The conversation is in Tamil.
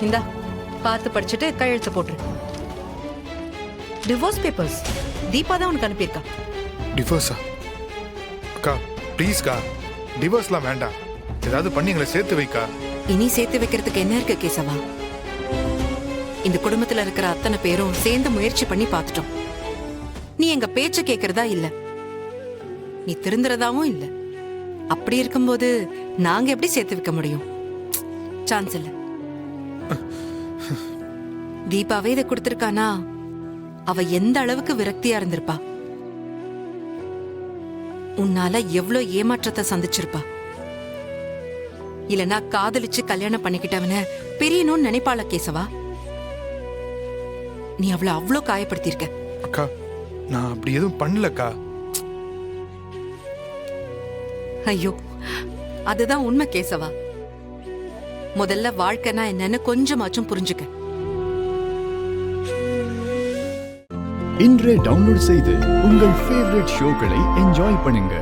இந்தா பார்த்து படிச்சுட்டு கையெழுத்து போட்டுரு. டிவோர்ஸ் பேப்பர்ஸ் தீபா தான் உனக்கு அனுப்பியிருக்கா. டிவோர்ஸா? அக்கா ப்ளீஸ்க்கா, டிவோர்ஸ்லாம் வேண்டாம். ஏதாவது பண்ணி எங்களை சேர்த்து வைக்கா. இனி சேர்த்து வைக்கிறதுக்கு என்ன இருக்கு கேசவா? இந்த குடும்பத்துல இருக்கிற அத்தனை பேரும் சேர்ந்து முயற்சி பண்ணி பார்த்துட்டோம். நீ எங்க பேச்ச கேக்குறதா இல்ல, நீ திருந்துறதாவும் இல்ல. அப்படி இருக்கும்போது நாங்க எப்படி சேர்த்து வைக்க முடியும்? சான்ஸ் இல்ல. தீபாவே இதை கொடுத்திருக்கானா, அவ எந்த அளவுக்கு விரக்தியா இருந்திருப்பா. உன்னால எவ்வளவு ஏமாற்றத்தை சந்திச்சிருப்பா. இல்லனா காதலிச்சு கல்யாணம் பண்ணிக்கிட்டவன பிரியணும்னு நினைப்பாள கேசவா? நீ அவளை அவ்வளோ காயப்படுத்திருக்க. அக்கா நான் அப்படி எதுவும் பண்ணலக்கா. ஐயோ, அதுதான் உண்மை கேசவா. முதல்ல வாழ்க்கைனா என்னன்னு கொஞ்சமாச்சும் புரிஞ்சுக்க. இன்றே டவுன்லோட் செய்து உங்கள் ஃபேவரட் ஷோக்களை என்ஜாய் பண்ணுங்க.